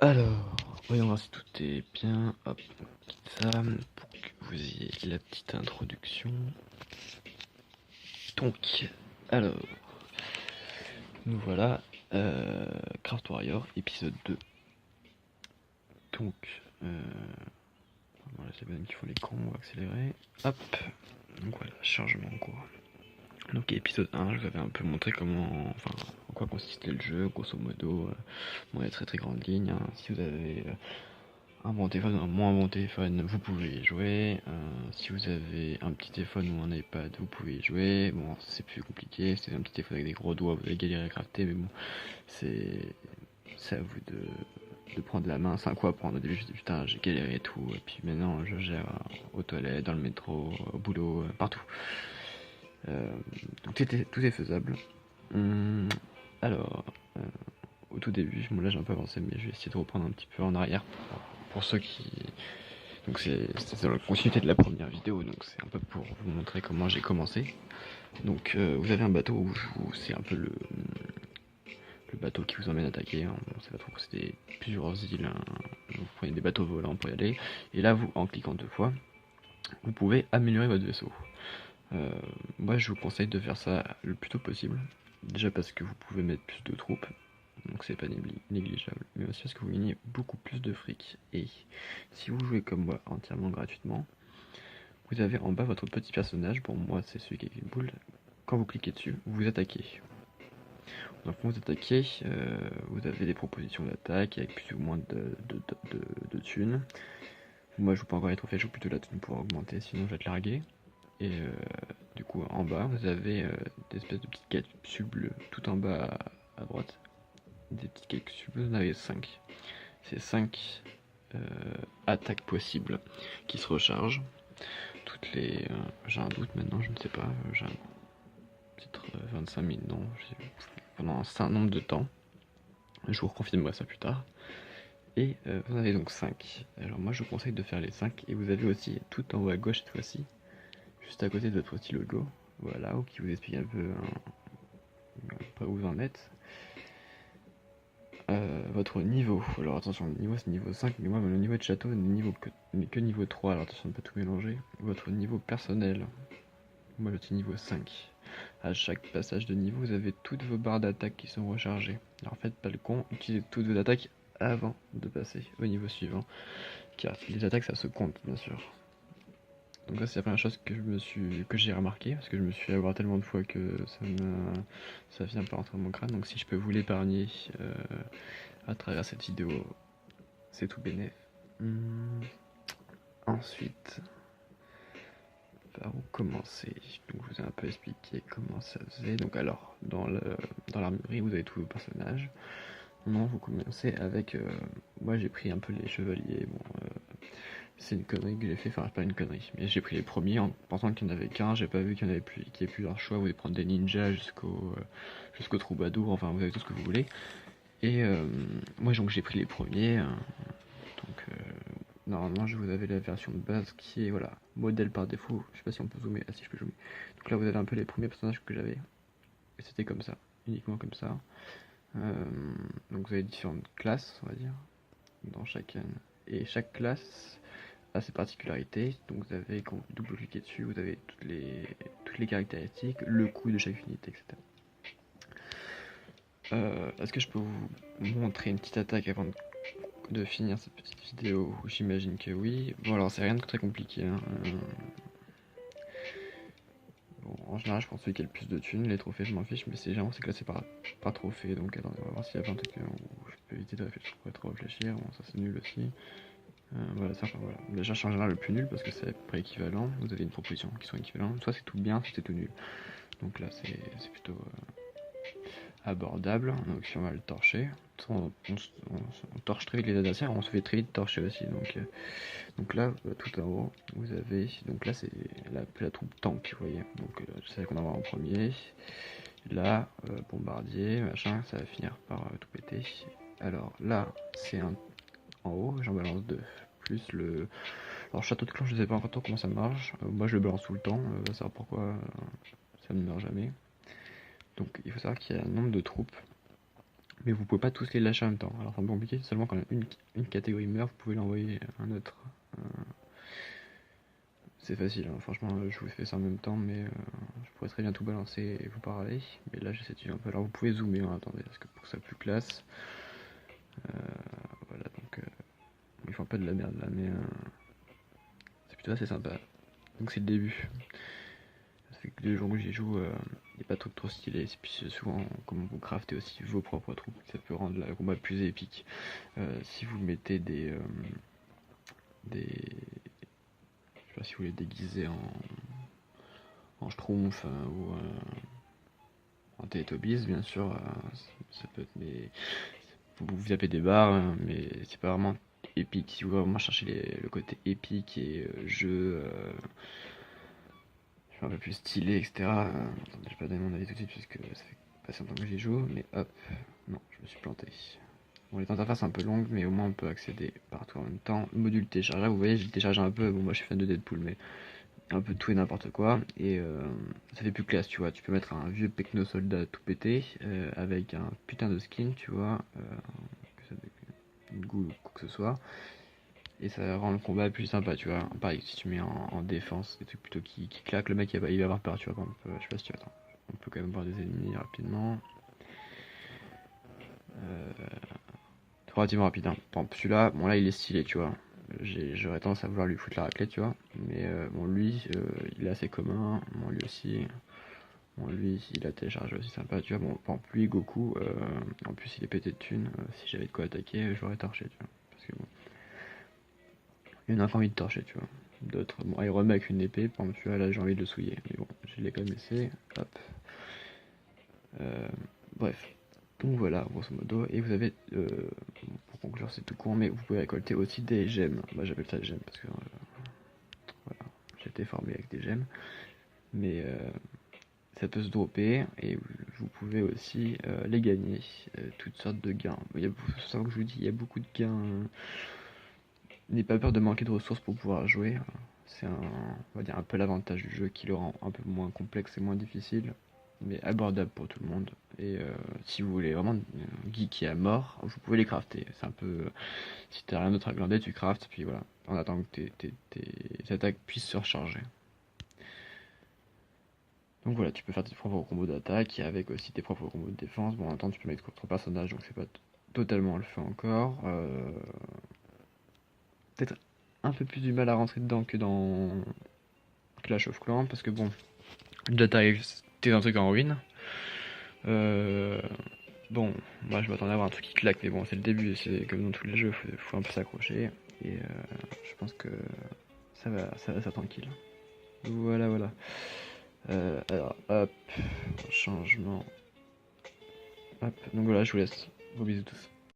Alors, voyons voir si tout est bien. Hop, on quitte ça pour que vous ayez la petite introduction. Donc, alors, nous voilà, Craft Warrior, épisode 2. Donc, voilà, c'est bien qui font l'écran, on va accélérer. Hop, donc voilà, chargement en cours. Donc, épisode 1, je vous avais un peu montré comment, enfin, en quoi consistait le jeu, grosso modo. Bon, les très grandes lignes. Hein. Si vous avez un bon téléphone ou un moins bon téléphone, vous pouvez y jouer. Si vous avez un petit téléphone ou un iPad, vous pouvez y jouer. Bon, c'est plus compliqué. C'est un petit téléphone avec des gros doigts, vous allez galérer à crafter, mais bon, c'est à vous de prendre la main. C'est un coup à prendre. Au début, je dis putain, j'ai galéré et tout. Et puis maintenant, je gère aux toilettes, dans le métro, au boulot, partout. Donc tout est faisable. Alors, au tout début, bon là j'ai un peu avancé, mais je vais essayer de reprendre un petit peu en arrière pour ceux qui. Donc c'est dans la continuité de la première vidéo, donc c'est un peu pour vous montrer comment j'ai commencé. Donc vous avez un bateau où c'est un peu le bateau qui vous emmène attaquer. Hein. On sait pas trop, c'est plusieurs îles. Hein. Vous prenez des bateaux volants pour y aller. Et là, vous, en cliquant 2 fois, vous pouvez améliorer votre vaisseau. Moi, je vous conseille de faire ça le plus tôt possible. Déjà parce que vous pouvez mettre plus de troupes, donc c'est pas négligeable, mais aussi parce que vous gagnez beaucoup plus de fric. Et si vous jouez comme moi entièrement gratuitement, vous avez en bas votre petit personnage, pour moi c'est celui qui a une boule. Quand vous cliquez dessus, vous attaquez. Donc quand vous attaquez, vous avez des propositions d'attaque avec plus ou moins de thunes. Moi je joue pas encore les trophées, je joue plutôt la thune pour augmenter, sinon je vais te larguer. Et du coup en bas vous avez des espèces de petites capsules bleues tout en bas à droite. Des petites capsules bleues, vous en avez 5. C'est 5 attaques possibles qui se rechargent. Toutes les. J'ai un doute maintenant, je ne sais pas. J'ai peut-être 25 000, non. Pendant un certain nombre de temps. Je vous reconfirmerai ça plus tard. Et vous en avez donc 5. Alors moi je vous conseille de faire les 5. Et vous avez aussi tout en haut à gauche cette fois-ci, juste à côté de votre petit logo. Voilà, qui vous explique un peu où vous en êtes. Votre niveau. Alors attention, le niveau c'est niveau 5, mais moi le niveau de château n'est que niveau 3, alors attention de ne pas tout mélanger. Votre niveau personnel, moi je suis niveau 5. À chaque passage de niveau, vous avez toutes vos barres d'attaque qui sont rechargées. Alors faites pas le con, utilisez toutes vos attaques avant de passer au niveau suivant, car les attaques ça se compte bien sûr. Donc ça c'est la première chose que j'ai remarqué, parce que je me suis avoir tellement de fois que ça vient pas rentrer dans mon crâne. Donc si je peux vous l'épargner à travers cette vidéo, c'est tout bénéf. Ensuite, par où commencer? Donc je vous ai un peu expliqué comment ça faisait. Donc alors, dans l'armurerie, vous avez tous vos personnages. Non, vous commencez avec... moi j'ai pris un peu les chevaliers. Bon, c'est une connerie que j'ai fait, enfin pas une connerie, mais j'ai pris les premiers en pensant qu'il n'y en avait qu'un. J'ai pas vu qu'il y avait plusieurs choix. Vous pouvez prendre des ninjas jusqu'au troubadour, enfin vous avez tout ce que vous voulez. Et moi donc j'ai pris les premiers. Donc normalement je vous avais la version de base qui est voilà, modèle par défaut. Je sais pas si on peut zoomer, ah si je peux zoomer. Donc là vous avez un peu les premiers personnages que j'avais. Et c'était comme ça, uniquement comme ça. Donc vous avez différentes classes, on va dire, dans chacune. Et chaque classe a ses particularités. Donc vous avez, quand vous double-cliquez dessus, vous avez toutes les caractéristiques, le coût de chaque unité, etc. Est-ce que je peux vous montrer une petite attaque avant de finir cette petite vidéo? J'imagine que oui. Bon alors c'est rien de très compliqué. Hein. Bon, en général je pense celui qui a le plus de thunes, les trophées je m'en fiche, mais généralement c'est classé par trophée. Donc attendez, on va voir s'il y a pas un truc où je peux éviter de trop réfléchir. Bon ça c'est nul aussi. Voilà, ça, enfin, voilà. Déjà je suis en général le plus nul parce que c'est à peu près équivalent. Vous avez une proposition qui sont équivalentes. Soit c'est tout bien, soit c'est tout nul. Donc là c'est plutôt abordable. Donc si on va le torcher, on torche très vite les adversaires, on se fait très vite torcher aussi. Donc là, tout en haut, vous avez. Donc là c'est la troupe tank, vous voyez. Donc c'est celle qu'on va voir en premier. Là, bombardier, machin, ça va finir par tout péter. Alors là, c'est un en haut, j'en balance 2. Plus le. Alors château de clan, je sais pas encore trop comment ça marche. Moi je le balance tout le temps, va savoir pourquoi ça ne meurt jamais. Donc il faut savoir qu'il y a un nombre de troupes Mais vous pouvez pas tous les lâcher en même temps. Alors c'est un peu compliqué, seulement quand une catégorie meurt, vous pouvez l'envoyer à un autre. C'est facile, hein. Franchement, je vous fais ça en même temps, mais je pourrais très bien tout balancer et vous parler. Mais là, j'essaie de suivre un peu. Alors vous pouvez zoomer, hein, attendez, parce que pour que ça soit plus classe. Voilà, donc ils font pas de la merde là, mais c'est plutôt assez sympa. Donc c'est le début. Ça fait que les jours où j'y joue, il n'y a pas de trucs trop stylés. Et puis souvent, comment vous craftez aussi vos propres troupes, ça peut rendre le combat plus épique. Si vous mettez des, je sais pas si vous les déguisez en schtroumpf ou en Télétobies, bien sûr, ça peut être, mais vous tapez des barres, hein, mais c'est pas vraiment épique. Si vous voulez vraiment chercher le côté épique et jeu, un peu plus stylé, etc. Attendez, je vais pas donner mon avis tout de suite parce que ça fait pas si longtemps que j'y joue, mais hop, non, je me suis planté. Bon, les interfaces sont un peu longues, mais au moins on peut accéder partout en même temps. Le module téléchargeur, vous voyez, j'ai téléchargé un peu, bon, moi je suis fan de Deadpool, mais un peu tout et n'importe quoi, et ça fait plus classe, tu vois. Tu peux mettre un vieux Pecno soldat tout pété, avec un putain de skin, tu vois, une goule ou quoi que ce soit, et ça rend le combat plus sympa, tu vois. Pareil, si tu mets en défense des trucs plutôt qui claquent, le mec il va avoir peur, tu vois. Par exemple, je sais pas si tu attends. On peut quand même voir des ennemis rapidement. Relativement rapide, hein. Par exemple, celui-là, bon là il est stylé, tu vois. J'aurais tendance à vouloir lui foutre la raclette, tu vois. Mais bon, lui, il est assez commun. Bon, lui aussi. Bon, lui, il a téléchargé aussi sympa, tu vois. Bon, par exemple, lui, Goku, en plus il est pété de thunes. Si j'avais de quoi attaquer, je l'aurais torché, tu vois. Parce que bon, il y en a pas envie de torcher, tu vois. D'autres, bon, Iron Man avec une épée, par exemple, tu vois, là j'ai envie de le souiller. Mais bon, je l'ai quand même laissé. Hop. Bref. Donc voilà, grosso modo. Et vous avez, pour conclure, c'est tout court, mais vous pouvez récolter aussi des gemmes. Moi j'appelle ça des gemmes parce que voilà, j'ai été formé avec des gemmes. Mais ça peut se dropper et vous pouvez aussi les gagner. Toutes sortes de gains. C'est ça que je vous dis, il y a beaucoup de gains. N'ayez pas peur de manquer de ressources pour pouvoir jouer. C'est on va dire un peu l'avantage du jeu qui le rend un peu moins complexe et moins difficile, mais abordable pour tout le monde. Et si vous voulez vraiment geeker à mort, vous pouvez les crafter. C'est un peu, si t'as rien d'autre à glander, tu craftes, puis voilà, en attendant que tes attaques puissent se recharger. Donc voilà, tu peux faire tes propres combos d'attaque et avec aussi tes propres combos de défense. Bon, en même temps, tu peux mettre contre personnage, donc c'est pas totalement le fait encore. Peut-être un peu plus du mal à rentrer dedans que dans Clash of Clans, parce que bon, déjà t'es un truc en ruine. Bon, moi je m'attendais à avoir un truc qui claque, mais bon, c'est le début, c'est comme dans tous les jeux, faut un peu s'accrocher. Et je pense que ça va tranquille. Voilà, voilà. Alors, hop, changement. Hop, donc voilà, je vous laisse. Gros bisous tous.